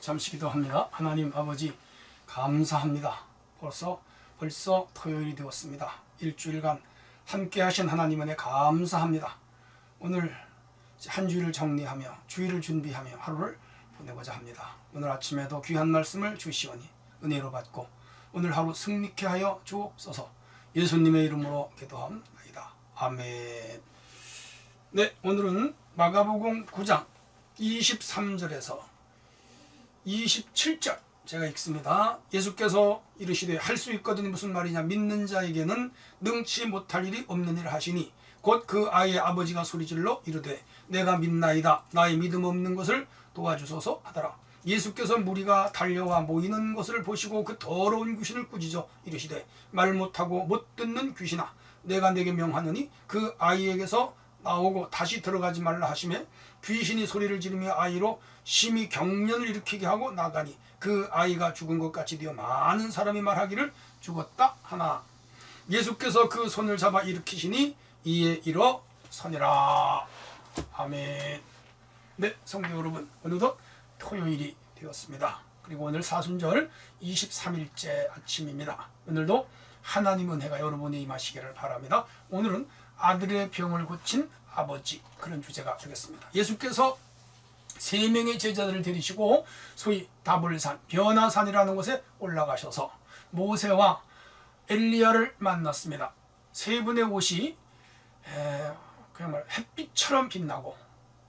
잠시 기도합니다. 하나님 아버지 감사합니다. 벌써 토요일이 되었습니다. 일주일간 함께 하신 하나님 은혜 감사합니다. 오늘 한 주일을 정리하며 주일을 준비하며 하루를 보내고자 합니다. 오늘 아침에도 귀한 말씀을 주시오니 은혜로 받고 오늘 하루 승리케 하여 주옵소서. 예수님의 이름으로 기도합니다. 아멘. 네, 오늘은 마가복음 9장 23절에서 27절 제가 읽습니다. 예수께서 이르시되 할 수 있거든이 무슨 말이냐, 믿는 자에게는 능치 못할 일이 없느니라 하시니 곧 그 아이의 아버지가 소리질러 이르되 내가 믿나이다, 나의 믿음 없는 것을 도와주소서 하더라. 예수께서 무리가 달려와 모이는 것을 보시고 그 더러운 귀신을 꾸짖어 이르시되 말 못하고 못 듣는 귀신아, 내가 네게 명하노니 그 아이에게서 나오고 다시 들어가지 말라 하시매 귀신이 소리를 지르며 아이로 심히 경련을 일으키게 하고 나가니 그 아이가 죽은 것 같이 되어 많은 사람이 말하기를 죽었다 하나. 예수께서 그 손을 잡아 일으키시니 이에 일어서니라. 아멘. 네, 성도 여러분, 오늘도 토요일이 되었습니다. 그리고 오늘 사순절 23일째 아침입니다. 오늘도 하나님 은혜가 여러분이 임하시기를 바랍니다. 오늘은 아들의 병을 고친 아버지, 그런 주제가 되겠습니다. 예수께서 3명의 제자들을 데리시고 소위 다볼산, 변화산이라는 곳에 올라가셔서 모세와 엘리야를 만났습니다. 세 분의 옷이 그냥 햇빛처럼 빛나고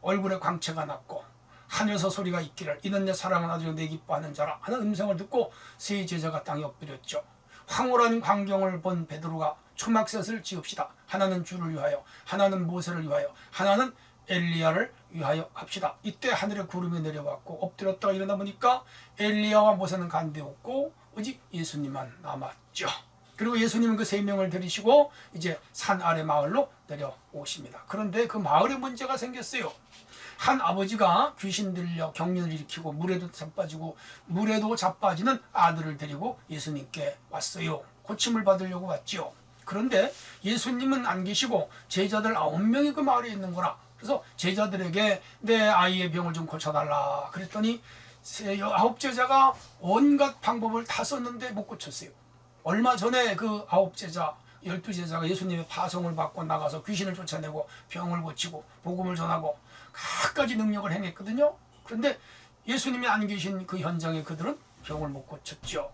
얼굴에 광채가 났고 하늘에서 소리가 있기를 이는 내 사랑하는 아들이요 내 기뻐하는 자라 하는 음성을 듣고 세 제자가 땅에 엎드렸죠. 황홀한 광경을 본 베드로가 초막셋을 지읍시다. 하나는 주를 위하여, 하나는 모세를 위하여, 하나는 엘리야를 위하여 합시다. 이때 하늘에 구름이 내려왔고 엎드렸다가 일어나 보니까 엘리야와 모세는 간되었고 오직 예수님만 남았죠. 그리고 예수님은 그 3명을 데리시고 이제 산 아래 마을로 내려오십니다. 그런데 그 마을에 문제가 생겼어요. 한 아버지가 귀신 들려 경련을 일으키고 물에도 자빠지는 아들을 데리고 예수님께 왔어요. 고침을 받으려고 왔죠. 그런데 예수님은 안 계시고 제자들 9명이 그 마을에 있는 거라. 그래서 제자들에게 내 아이의 병을 좀 고쳐달라 그랬더니 9제자가 온갖 방법을 다 썼는데 못 고쳤어요. 얼마 전에 그 9제자 12제자가 예수님의 파송을 받고 나가서 귀신을 쫓아내고 병을 고치고 복음을 전하고 갖가지 능력을 행했거든요. 그런데 예수님이 안 계신 그 현장에 그들은 병을 못 고쳤죠.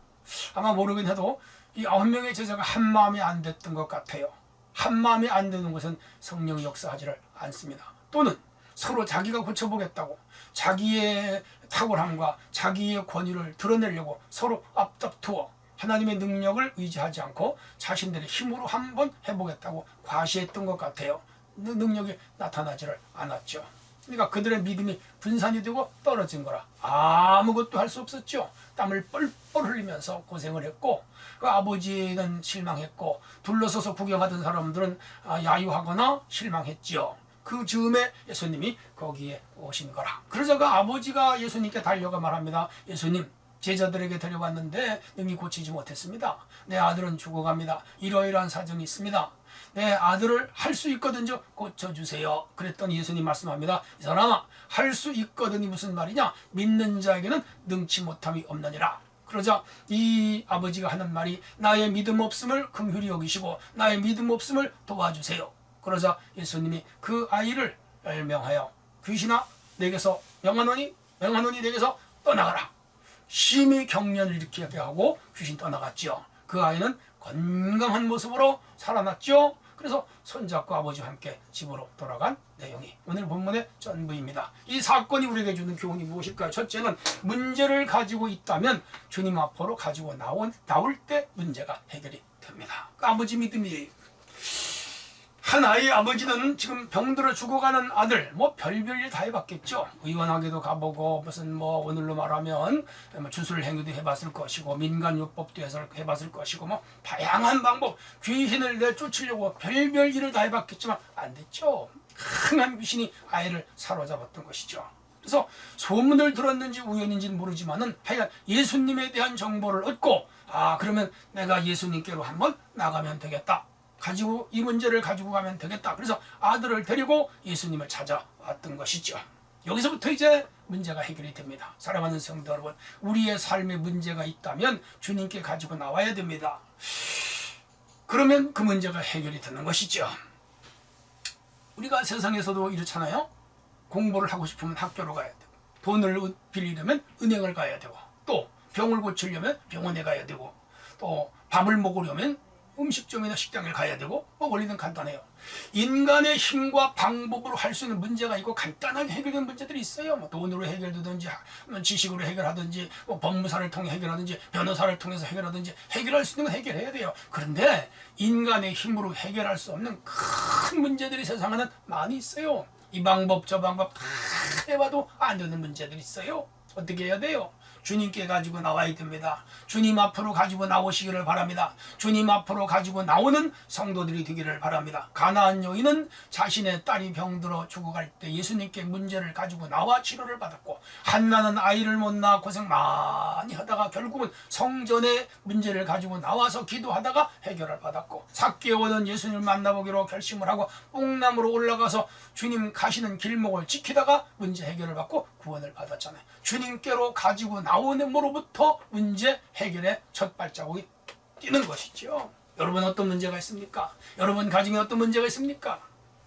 아마 모르긴 해도 이 9명의 제자가 한 마음이 안 됐던 것 같아요. 한 마음이 안 되는 것은 성령이 역사하지를 않습니다. 또는 서로 자기가 고쳐보겠다고 자기의 탁월함과 자기의 권위를 드러내려고 서로 앞다투어 하나님의 능력을 의지하지 않고 자신들의 힘으로 한번 해보겠다고 과시했던 것 같아요. 능력이 나타나지를 않았죠. 그러니까 그들의 믿음이 분산이 되고 떨어진 거라. 아무것도 할 수 없었죠. 땀을 뻘뻘 흘리면서 고생을 했고 그 아버지는 실망했고 둘러서서 구경하던 사람들은 야유하거나 실망했죠. 그 즈음에 예수님이 거기에 오신 거라. 그러자가 아버지가 예수님께 달려가 말합니다. 예수님, 제자들에게 데려왔는데 능히 고치지 못했습니다. 내 아들은 죽어갑니다. 이러이러한 사정이 있습니다. 내 아들을 할 수 있거든요. 고쳐주세요. 그랬더니 예수님 말씀합니다. 이 사람아, 할 수 있거든이 무슨 말이냐? 믿는 자에게는 능치 못함이 없느니라. 그러자 이 아버지가 하는 말이 나의 믿음 없음을 긍휼히 여기시고 나의 믿음 없음을 도와주세요. 그러자 예수님이 그 아이를 명하여 귀신아 내게서 명하노니 내게서 떠나가라. 심히 경련을 일으키게 하고 귀신 떠나갔죠. 그 아이는 건강한 모습으로 살아났죠. 그래서 손잡고 아버지와 함께 집으로 돌아간 내용이 오늘 본문의 전부입니다. 이 사건이 우리에게 주는 교훈이 무엇일까요? 첫째는 문제를 가지고 있다면 주님 앞으로 가지고 나올 때 문제가 해결이 됩니다. 그 아버지 믿음이에요. 한 아이의 아버지는 지금 병들어 죽어가는 아들 별별 다 해봤겠죠. 의원하게도 가보고 무슨 오늘로 말하면 주술 행위도 해봤을 것이고 민간요법도 해봤을 것이고 다양한 방법 귀신을 내쫓으려고 별별 일을 다 해봤겠지만 안 됐죠. 강한 귀신이 아이를 사로잡았던 것이죠. 그래서 소문을 들었는지 우연인지는 모르지만은 하여간 예수님에 대한 정보를 얻고 그러면 내가 예수님께로 한번 나가면 되겠다. 이 문제를 가지고 가면 되겠다. 그래서 아들을 데리고 예수님을 찾아왔던 것이죠. 여기서부터 이제 문제가 해결이 됩니다. 사랑하는 성도 여러분, 우리의 삶에 문제가 있다면 주님께 가지고 나와야 됩니다. 그러면 그 문제가 해결이 되는 것이죠. 우리가 세상에서도 이렇잖아요. 공부를 하고 싶으면 학교로 가야 되고, 돈을 빌리려면 은행을 가야 되고, 또 병을 고치려면 병원에 가야 되고, 또 밥을 먹으려면 음식점이나 식당에 가야 되고, 뭐 원리는 간단해요. 인간의 힘과 방법으로 할 수 있는 문제가 있고 간단하게 해결되는 문제들이 있어요. 뭐 돈으로 해결되든지, 지식으로 해결하든지, 뭐 법무사를 통해 해결하든지, 변호사를 통해서 해결하든지, 해결할 수 있는 건 해결해야 돼요. 그런데 인간의 힘으로 해결할 수 없는 큰 문제들이 세상에는 많이 있어요. 이 방법 저 방법 다 해봐도 안 되는 문제들이 있어요. 어떻게 해야 돼요? 주님께 가지고 나와야 됩니다. 주님 앞으로 가지고 나오시기를 바랍니다. 주님 앞으로 가지고 나오는 성도들이 되기를 바랍니다. 가나안 여인은 자신의 딸이 병들어 죽어갈 때 예수님께 문제를 가지고 나와 치료를 받았고, 한나는 아이를 못 낳아 고생 많이 하다가 결국은 성전에 문제를 가지고 나와서 기도하다가 해결을 받았고, 삭개오는 예수님을 만나보기로 결심을 하고 뽕나무로 올라가서 주님 가시는 길목을 지키다가 문제 해결을 받고 구원을 받았잖아요. 주님께로 가지고 나오므로부터 문제 해결의 첫 발자국이 뛰는 것이죠. 여러분 어떤 문제가 있습니까? 여러분 가정에 어떤 문제가 있습니까?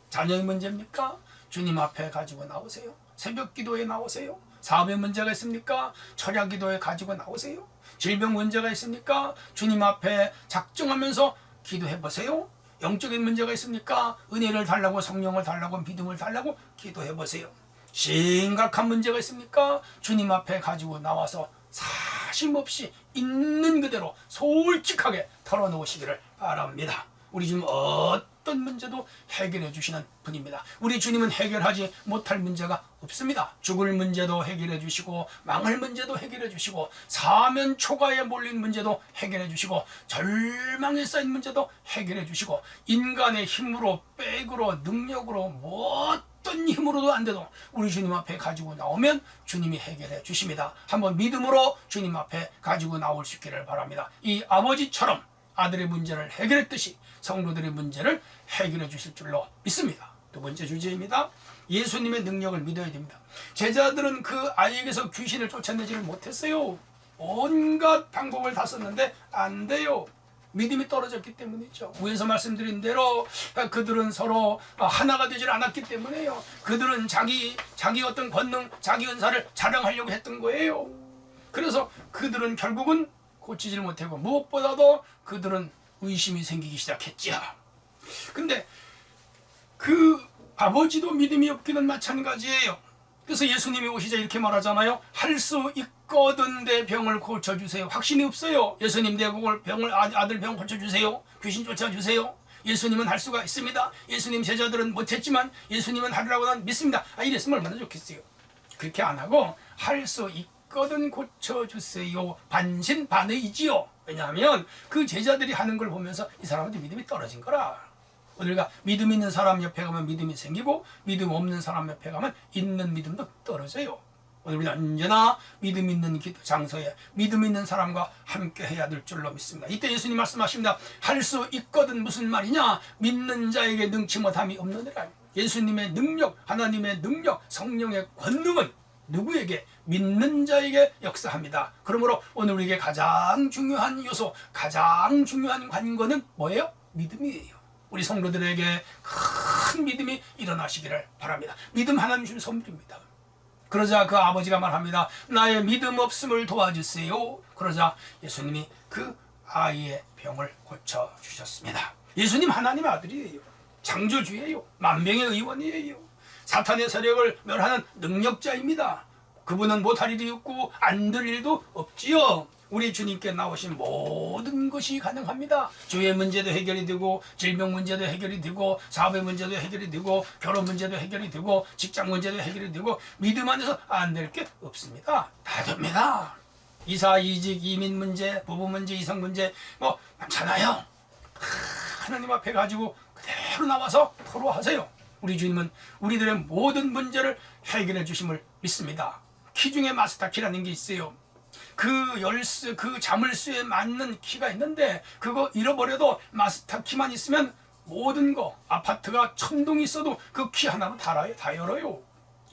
자녀의 문제입니까? 주님 앞에 가지고 나오세요. 새벽 기도에 나오세요. 사업의 문제가 있습니까? 철야 기도에 가지고 나오세요. 질병 문제가 있습니까? 주님 앞에 작정하면서 기도해 보세요. 영적인 문제가 있습니까? 은혜를 달라고, 성령을 달라고, 믿음을 달라고 기도해 보세요. 심각한 문제가 있습니까? 주님 앞에 가지고 나와서 사심 없이 있는 그대로 솔직하게 털어놓으시기를 바랍니다. 우리 주님 어떤 문제도 해결해 주시는 분입니다. 우리 주님은 해결하지 못할 문제가 없습니다. 죽을 문제도 해결해 주시고, 망할 문제도 해결해 주시고, 사면 초가에 몰린 문제도 해결해 주시고, 절망에 쌓인 문제도 해결해 주시고, 인간의 힘으로, 백으로, 능력으로, 어떤 힘으로도 안 돼도 우리 주님 앞에 가지고 나오면 주님이 해결해 주십니다. 한번 믿음으로 주님 앞에 가지고 나올 수 있기를 바랍니다. 이 아버지처럼 아들의 문제를 해결했듯이 성도들의 문제를 해결해 주실 줄로 믿습니다. 두 번째 주제입니다. 예수님의 능력을 믿어야 됩니다. 제자들은 그 아이에게서 귀신을 쫓아내지를 못했어요. 온갖 방법을 다 썼는데 안 돼요. 믿음이 떨어졌기 때문이죠. 위에서 말씀드린 대로 그들은 서로 하나가 되질 않았기 때문에요. 그들은 자기 어떤 권능, 자기 은사를 자랑하려고 했던 거예요. 그래서 그들은 결국은 고치질 못하고, 무엇보다도 그들은 의심이 생기기 시작했죠. 근데 그 아버지도 믿음이 없기는 마찬가지예요. 그래서 예수님이 오시자 이렇게 말하잖아요. 할 수 있거든 내 병을 고쳐주세요. 확신이 없어요. 예수님 내 병을 아들 병 고쳐주세요. 귀신 쫓아주세요. 예수님은 할 수가 있습니다. 예수님 제자들은 못했지만 예수님은 하리라고 난 믿습니다. 이랬으면 얼마나 좋겠어요. 그렇게 안 하고 할 수 있거든 고쳐주세요. 반신반의이지요. 왜냐하면 그 제자들이 하는 걸 보면서 이 사람한테 믿음이 떨어진 거라. 우리가 믿음 있는 사람 옆에 가면 믿음이 생기고, 믿음 없는 사람 옆에 가면 있는 믿음도 떨어져요. 오늘 우리는 언제나 믿음 있는 기도 장소에 믿음 있는 사람과 함께 해야 될 줄로 믿습니다. 이때 예수님 말씀하십니다. 할 수 있거든 무슨 말이냐? 믿는 자에게 능치 못함이 없느니라. 예수님의 능력, 하나님의 능력, 성령의 권능은 누구에게? 믿는 자에게 역사합니다. 그러므로 오늘 우리에게 가장 중요한 요소, 가장 중요한 관건은 뭐예요? 믿음이에요. 우리 성도들에게 큰 믿음이 일어나시기를 바랍니다. 믿음 하나님 주신 선물입니다. 그러자 그 아버지가 말합니다. 나의 믿음 없음을 도와주세요. 그러자 예수님이 그 아이의 병을 고쳐주셨습니다. 예수님 하나님의 아들이에요. 창조주예요. 만병의 의원이에요. 사탄의 세력을 멸하는 능력자입니다. 그분은 못할 일이 없고 안 될 일도 없지요. 우리 주님께 나오신 모든 것이 가능합니다. 주의 문제도 해결이 되고, 질병 문제도 해결이 되고, 사업의 문제도 해결이 되고, 결혼 문제도 해결이 되고, 직장 문제도 해결이 되고, 믿음 안에서 안 될 게 없습니다. 다 됩니다. 이사, 이직, 이민 문제, 부부 문제, 이성 문제 뭐 많잖아요. 하나님 앞에 가지고 그대로 나와서 토로하세요. 우리 주님은 우리들의 모든 문제를 해결해 주심을 믿습니다. 키 중에 마스터 키라는 게 있어요. 그 열쇠, 그 자물쇠에 맞는 키가 있는데 그거 잃어버려도 마스터 키만 있으면 모든 거, 아파트가 천동이 있어도 그 키 하나로 다 열어요.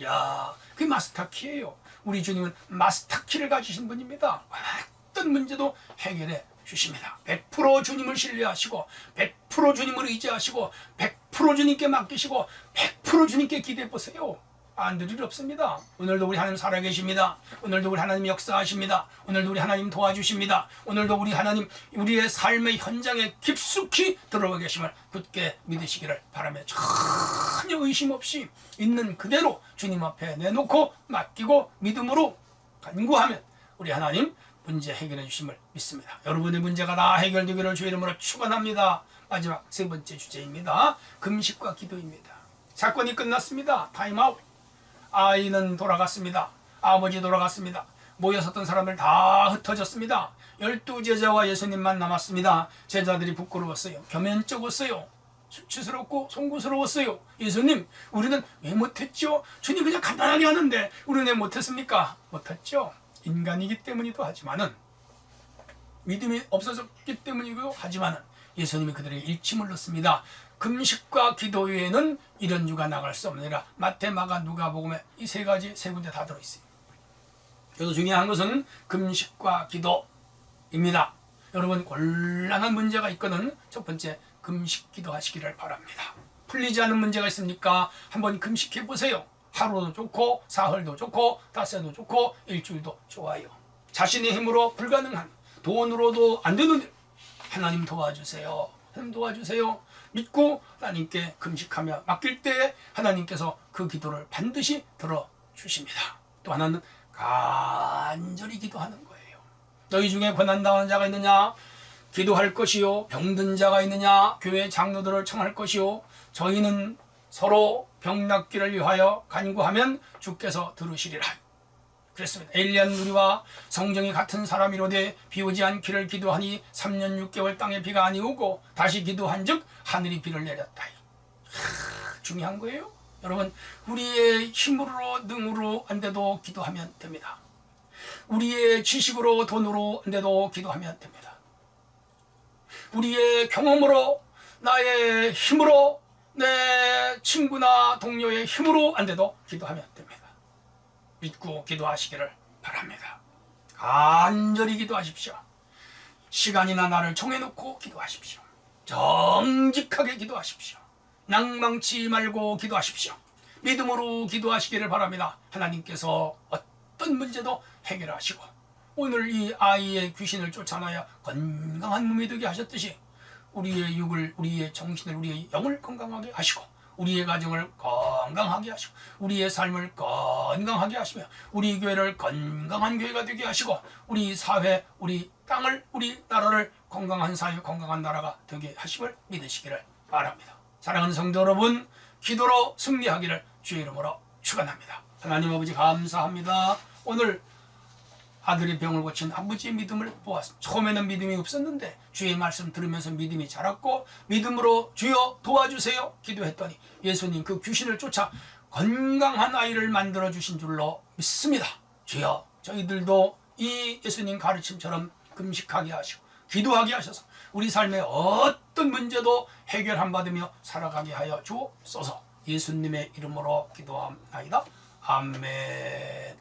야, 그게 마스터키예요. 우리 주님은 마스터키를 가지신 분입니다. 어떤 문제도 해결해 주십니다. 100% 주님을 신뢰하시고 100% 주님을 의지하시고 100% 주님께 맡기시고 100% 주님께 기대해 보세요. 안 될 일 없습니다. 오늘도 우리 하나님 살아계십니다. 오늘도 우리 하나님 역사하십니다. 오늘도 우리 하나님 도와주십니다. 오늘도 우리 하나님 우리의 삶의 현장에 깊숙이 들어가 계심을 굳게 믿으시기를 바라며 전혀 의심 없이 있는 그대로 주님 앞에 내놓고 맡기고 믿음으로 간구하면 우리 하나님 문제 해결해 주심을 믿습니다. 여러분의 문제가 다 해결되기를 주의 이름으로 축원합니다. 마지막 세 번째 주제입니다. 금식과 기도입니다. 사건이 끝났습니다. 타임아웃. 아이는 돌아갔습니다. 아버지 돌아갔습니다. 모여섰던 사람들 다 흩어졌습니다. 12제자와 예수님만 남았습니다. 제자들이 부끄러웠어요. 겸연쩍었어요. 수치스럽고 송구스러웠어요. 예수님, 우리는 왜 못했죠? 주님 그냥 간단하게 하는데 우리는 왜 못했습니까? 못했죠. 인간이기 때문이기도 하지만은, 믿음이 없어졌기 때문이기도 하지만은 예수님이 그들에게 일침을 넣습니다. 금식과 기도 외에는 이런 유가 나갈 수 없느니라. 마태, 마가, 누가복음에 이 세 가지 세 군데 다 들어있어요. 그래서 중요한 것은 금식과 기도입니다. 여러분 곤란한 문제가 있거든 첫 번째 금식 기도하시기를 바랍니다. 풀리지 않는 문제가 있습니까? 한번 금식해 보세요. 하루도 좋고 사흘도 좋고 닷새도 좋고 일주일도 좋아요. 자신의 힘으로 불가능한, 돈으로도 안 되는 일, 하나님 도와주세요. 하나님 도와주세요. 믿고 하나님께 금식하며 맡길 때 하나님께서 그 기도를 반드시 들어주십니다. 또 하나는 간절히 기도하는 거예요. 너희 중에 고난당한 자가 있느냐? 기도할 것이요. 병든 자가 있느냐? 교회 장로들을 청할 것이요. 저희는 서로 병 낫기를 위하여 간구하면 주께서 들으시리라. 그랬습니다. 엘리야는 우리와 성정이 같은 사람이로되 비 오지 않기를 기도하니 3년 6개월 땅에 비가 아니 오고 다시 기도한즉 하늘이 비를 내렸다. 중요한 거예요. 여러분 우리의 힘으로 능으로 안 돼도 기도하면 됩니다. 우리의 지식으로 돈으로 안 돼도 기도하면 됩니다. 우리의 경험으로 나의 힘으로 내 친구나 동료의 힘으로 안 돼도 기도하면 됩니다. 믿고 기도하시기를 바랍니다. 간절히 기도하십시오. 시간이나 날을 정해놓고 기도하십시오. 정직하게 기도하십시오. 낭망치 말고 기도하십시오. 믿음으로 기도하시기를 바랍니다. 하나님께서 어떤 문제도 해결하시고 오늘 이 아이의 귀신을 쫓아내야 건강한 몸이 되게 하셨듯이 우리의 육을, 우리의 정신을, 우리의 영을 건강하게 하시고 우리의 가정을 건강하게 하시고 우리의 삶을 건강하게 하시며 우리 교회를 건강한 교회가 되게 하시고 우리 사회, 우리 땅을, 우리 나라를 건강한 사회, 건강한 나라가 되게 하심을 믿으시기를 바랍니다. 사랑하는 성도 여러분, 기도로 승리하기를 주의 이름으로 축원합니다. 하나님 아버지 감사합니다. 오늘 아들이 병을 고친 아버지의 믿음을 보았습니다. 처음에는 믿음이 없었는데 주의 말씀 들으면서 믿음이 자랐고 믿음으로 주여 도와주세요 기도했더니 예수님 그 귀신을 쫓아 건강한 아이를 만들어주신 줄로 믿습니다. 주여 저희들도 이 예수님 가르침처럼 금식하게 하시고 기도하게 하셔서 우리 삶의 어떤 문제도 해결함 받으며 살아가게 하여 주옵소서. 예수님의 이름으로 기도합니다. 아멘.